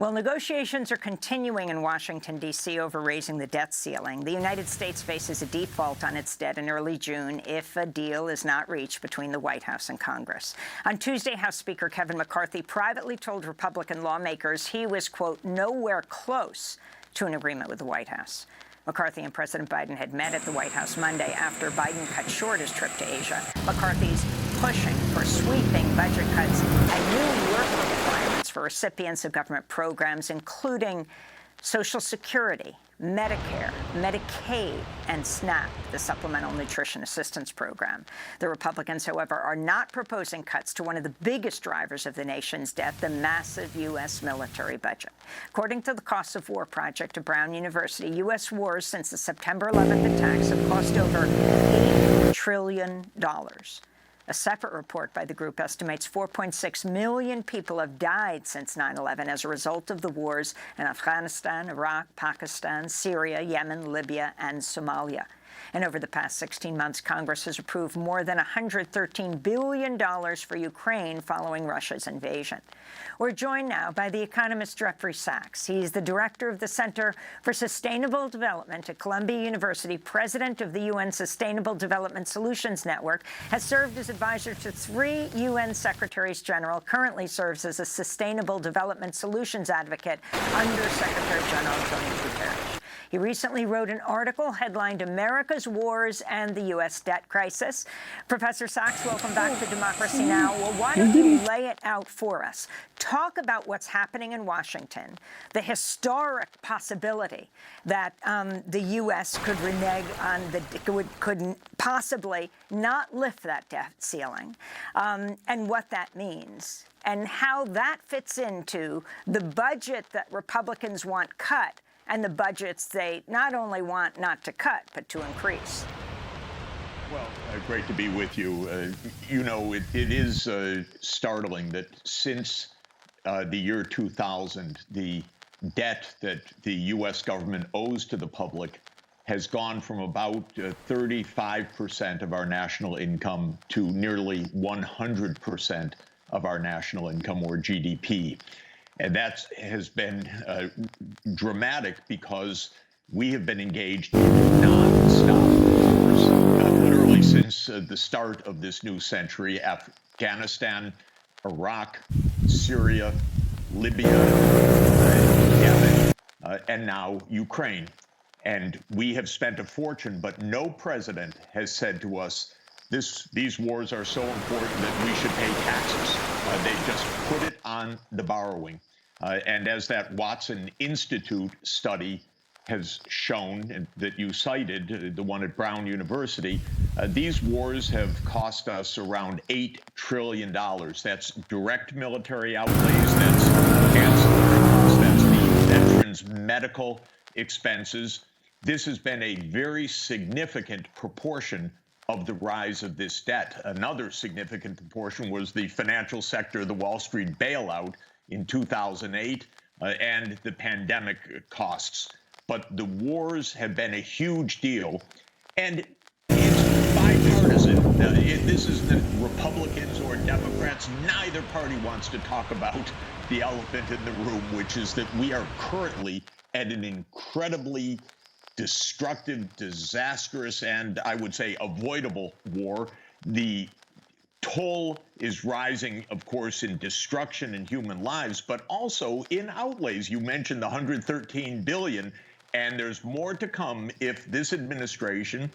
Well, negotiations are continuing in Washington, D.C. over raising the debt ceiling. The United States faces a default on its debt in early June if a deal is not reached between the White House and Congress. On Tuesday, House Speaker Kevin McCarthy privately told Republican lawmakers he was, quote, nowhere close to an agreement with the White House. McCarthy and President Biden had met at the White House Monday after Biden cut short his trip to Asia. McCarthy's pushing for sweeping budget cuts and new work requirements for recipients of government programs, including Social Security, Medicare, Medicaid, and SNAP, the Supplemental Nutrition Assistance Program. The Republicans, however, are not proposing cuts to one of the biggest drivers of the nation's debt, the massive U.S. military budget. According to the Cost of War Project of Brown University, U.S. wars since the September 11th attacks have cost over $8 trillion. A separate report by the group estimates 4.6 million people have died since 9/11 as a result of the wars in Afghanistan, Iraq, Pakistan, Syria, Yemen, Libya, and Somalia. And over the past 16 months, Congress has approved more than $113 billion for Ukraine following Russia's invasion. We're joined now by the economist Jeffrey Sachs. He's the director of the Center for Sustainable Development at Columbia University, president of the UN Sustainable Development Solutions Network, has served as advisor to 3 UN Secretaries General, currently serves as a Sustainable Development Solutions advocate under Secretary General Antonio Guterres. He recently wrote an article headlined America's Wars and the U.S. Debt Crisis. Professor Sachs, welcome back to Democracy Now! Well, why don't you lay it out for us? Talk about what's happening in Washington, the historic possibility that the U.S. could renege on could possibly not lift that debt ceiling, and what that means, and how that fits into the budget that Republicans want cut and the budgets they not only want not to cut, but to increase. Well, great to be with you. It is startling that since the year 2000, the debt that the U.S. government owes to the public has gone from about 35% of our national income to nearly 100% of our national income, or GDP. And that has been dramatic because we have been engaged in nonstop wars, literally since the start of this new century. Afghanistan, Iraq, Syria, Libya, Yemen, and now Ukraine. And we have spent a fortune, but no president has said to us, these wars are so important that we should pay taxes. They just put it on the borrowing. And as that Watson Institute study has shown, and that you cited, the one at Brown University, these wars have cost us around $8 trillion. That's direct military outlays, that's ancillary costs, that's the veterans' medical expenses. This has been a very significant proportion of the rise of this debt. Another significant proportion was the financial sector, the Wall Street bailout in 2008, and the pandemic costs. But the wars have been a huge deal, and it's bipartisan. This isn't Republicans or Democrats. Neither party wants to talk about the elephant in the room, which is that we are currently at an incredibly destructive, disastrous, and I would say avoidable war. The toll is rising, of course, in destruction in human lives, but also in outlays. You mentioned the $113 billion, and there's more to come if this administration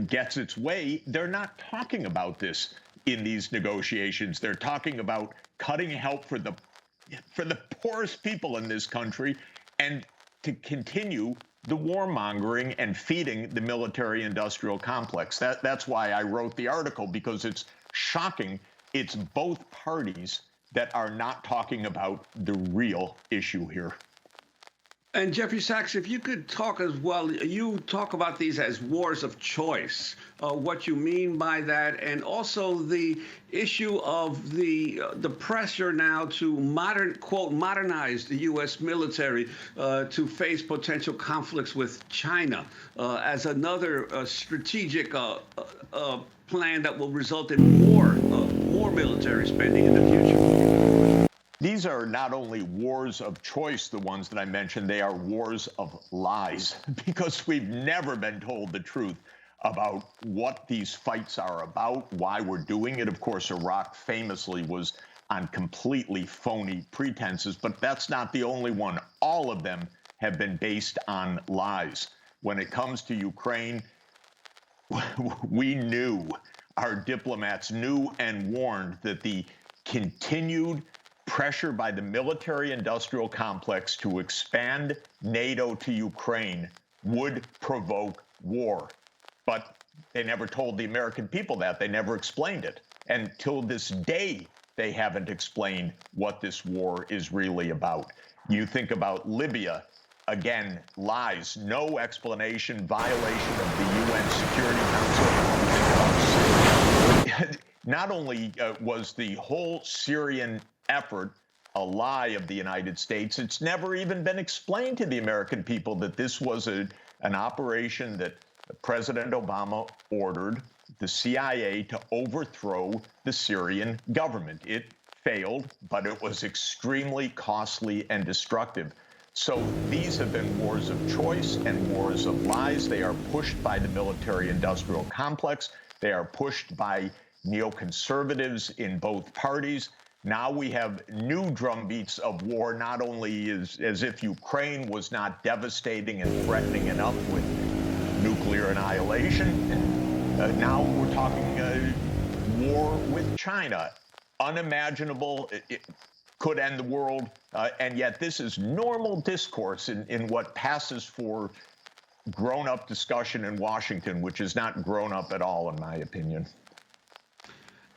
gets its way. They're not talking about this in these negotiations. They're talking about cutting help for the poorest people in this country and to continue the warmongering and feeding the military-industrial complex. That's why I wrote the article, because it's shocking. It's both parties that are not talking about the real issue here. And Jeffrey Sachs, if you could talk as well, you talk about these as wars of choice, what you mean by that, and also the issue of the pressure now to quote, modernize the U.S. military to face potential conflicts with China as another strategic plan that will result in more military spending in the future. These are not only wars of choice, the ones that I mentioned, they are wars of lies, because we've never been told the truth about what these fights are about, why we're doing it. Of course, Iraq famously was on completely phony pretenses, but that's not the only one. All of them have been based on lies. When it comes to Ukraine, we knew, our diplomats knew and warned that the continued pressure by the military-industrial complex to expand NATO to Ukraine would provoke war. But they never told the American people that. They never explained it. And till this day, they haven't explained what this war is really about. You think about Libya, again, lies, no explanation, violation of the UN Security Council. Not only was the whole Syrian effort a lie of the United States, it's never even been explained to the American people that this was an operation that President Obama ordered the CIA to overthrow the Syrian government. It failed, but it was extremely costly and destructive. So these have been wars of choice and wars of lies. They are pushed by the military-industrial complex. They are pushed by neoconservatives in both parties. Now we have new drumbeats of war, not only as if Ukraine was not devastating and threatening enough with nuclear annihilation. And now we're talking war with China. Unimaginable. It could end the world. And yet this is normal discourse in what passes for grown-up discussion in Washington, which is not grown up at all, in my opinion.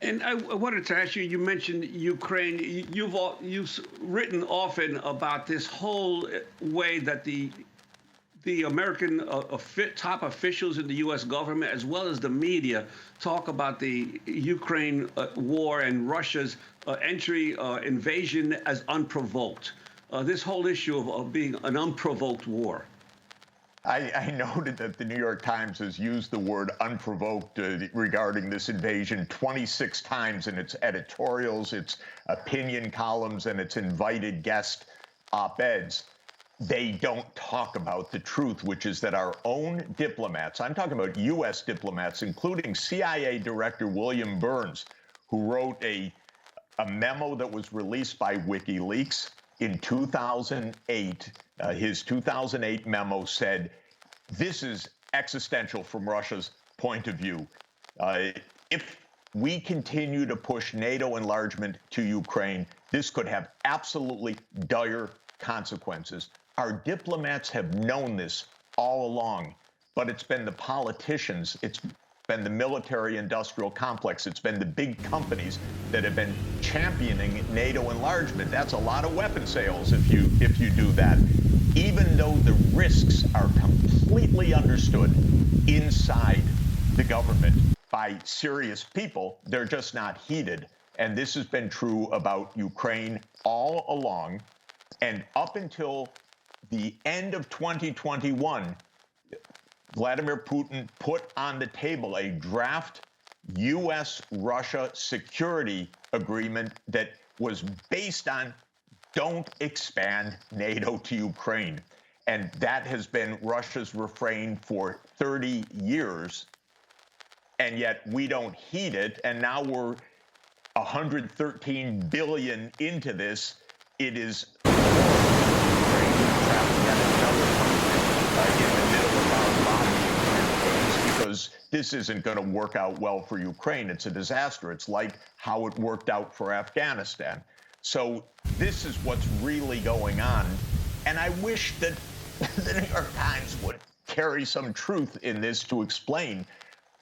And I wanted to ask you, you mentioned Ukraine. You've written often about this whole way that the American top officials in the U.S. government, as well as the media, talk about the Ukraine war and Russia's invasion as unprovoked. This whole issue of being an unprovoked war. I noted that the New York Times has used the word unprovoked regarding this invasion 26 times in its editorials, its opinion columns, and its invited guest op-eds. They don't talk about the truth, which is that our own diplomats, I'm talking about U.S. diplomats, including CIA Director William Burns, who wrote a memo that was released by WikiLeaks in 2008. His 2008 memo said, this is existential from Russia's point of view. If we continue to push NATO enlargement to Ukraine, this could have absolutely dire consequences. Our diplomats have known this all along, but it's been the politicians, it's been the military-industrial complex, it's been the big companies that have been championing NATO enlargement. That's a lot of weapon sales if you do that. Even though the risks are completely understood inside the government by serious people, they're just not heeded. And this has been true about Ukraine all along. And up until the end of 2021, Vladimir Putin put on the table a draft U.S.-Russia security agreement that was based on don't expand NATO to Ukraine. And that has been Russia's refrain for 30 years. And yet we don't heed it. And now we're 113 billion into this. It is because this isn't going to work out well for Ukraine. It's a disaster. It's like how it worked out for Afghanistan. So this is what's really going on. And I wish that the New York Times would carry some truth in this to explain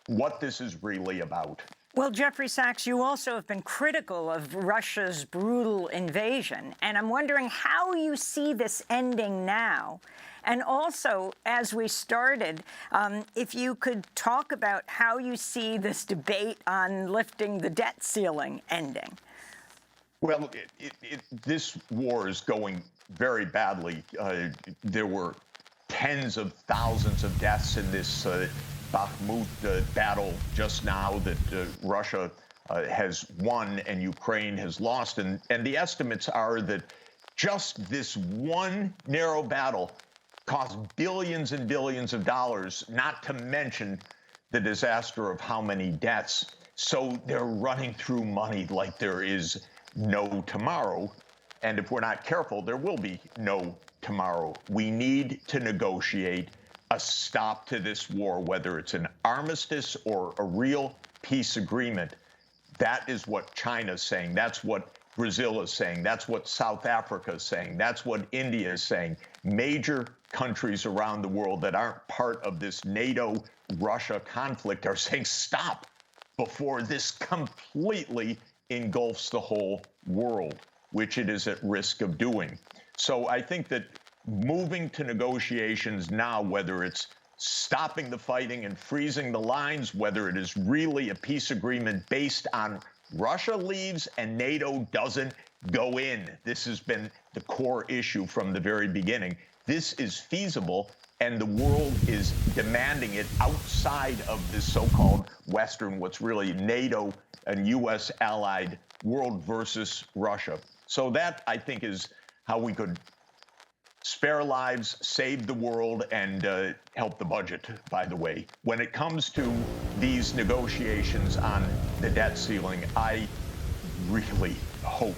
what this is really about. Well, Jeffrey Sachs, you also have been critical of Russia's brutal invasion, and I'm wondering how you see this ending now. And also, as we started, if you could talk about how you see this debate on lifting the debt ceiling ending. Well, this war is going very badly. There were tens of thousands of deaths in this Bakhmut battle just now that Russia has won and Ukraine has lost. And the estimates are that just this one narrow battle cost billions and billions of dollars, not to mention the disaster of how many deaths. So they're running through money like there is no tomorrow. And if we're not careful, there will be no tomorrow. We need to negotiate a stop to this war, whether it's an armistice or a real peace agreement. That is what China's saying. That's what Brazil is saying. That's what South Africa is saying. That's what India is saying. Major countries around the world that aren't part of this NATO-Russia conflict are saying stop before this completely engulfs the whole world, which it is at risk of doing. So I think that moving to negotiations now, whether it's stopping the fighting and freezing the lines, whether it is really a peace agreement based on Russia leaves and NATO doesn't go in. This has been the core issue from the very beginning. This is feasible, and the world is demanding it outside of this so-called Western, what's really NATO and U.S. allied world versus Russia. So that, I think, is how we could spare lives, save the world, and help the budget, by the way. When it comes to these negotiations on the debt ceiling, I really hope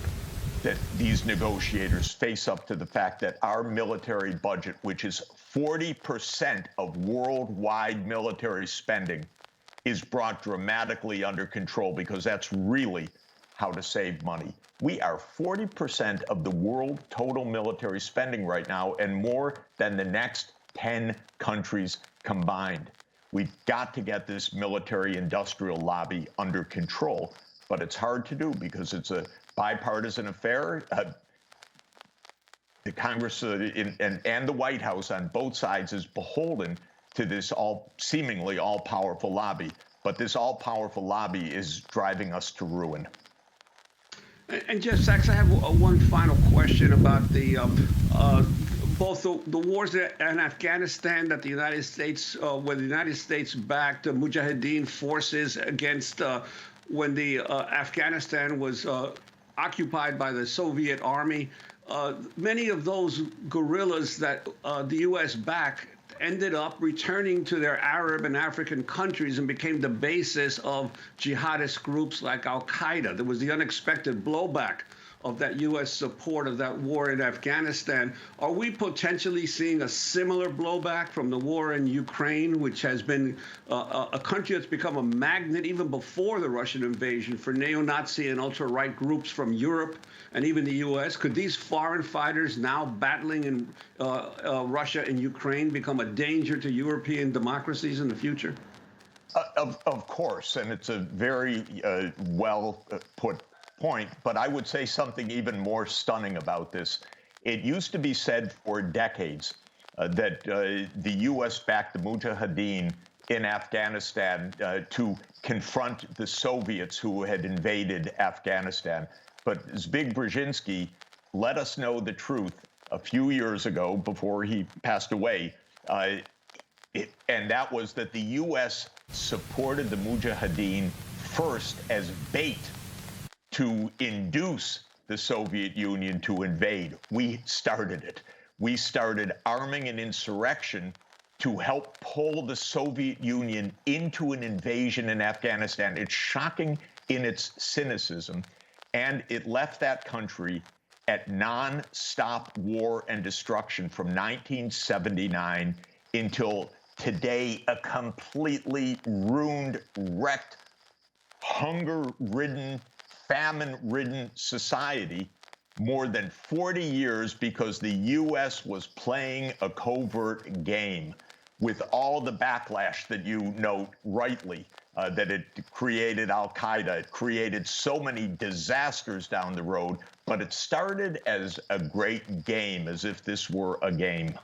that these negotiators face up to the fact that our military budget, which is 40% of worldwide military spending, is brought dramatically under control, because that's really how to save money. We are 40% of the world total military spending right now, and more than the next 10 countries combined. We've got to get this military-industrial lobby under control, but it's hard to do because it's a bipartisan affair. The Congress and the White House on both sides is beholden to this seemingly all-powerful lobby, but this all-powerful lobby is driving us to ruin. And Jeff Sachs, I have one final question about the both the wars in Afghanistan that the United States, where the United States backed Mujahideen forces against when the Afghanistan was occupied by the Soviet army. Many of those guerrillas that the U.S. backed ended up returning to their Arab and African countries and became the basis of jihadist groups like Al-Qaeda. There was the unexpected blowback of that U.S. support of that war in Afghanistan. Are we potentially seeing a similar blowback from the war in Ukraine, which has been a country that's become a magnet even before the Russian invasion for neo-Nazi and ultra-right groups from Europe and even the U.S.? Could these foreign fighters now battling in Russia and Ukraine become a danger to European democracies in the future? Of course, and it's a very well put point, but I would say something even more stunning about this. It used to be said for decades that the U.S. backed the Mujahideen in Afghanistan to confront the Soviets who had invaded Afghanistan. But Zbig Brzezinski let us know the truth a few years ago before he passed away, and that was that the U.S. supported the Mujahideen first as bait to induce the Soviet Union to invade. We started it. We started arming an insurrection to help pull the Soviet Union into an invasion in Afghanistan. It's shocking in its cynicism, and it left that country at non-stop war and destruction from 1979 until today, a completely ruined, wrecked, hunger-ridden, famine-ridden society more than 40 years because the U.S. was playing a covert game with all the backlash that you note rightly, that it created Al-Qaeda, it created so many disasters down the road, but it started as a great game, as if this were a game.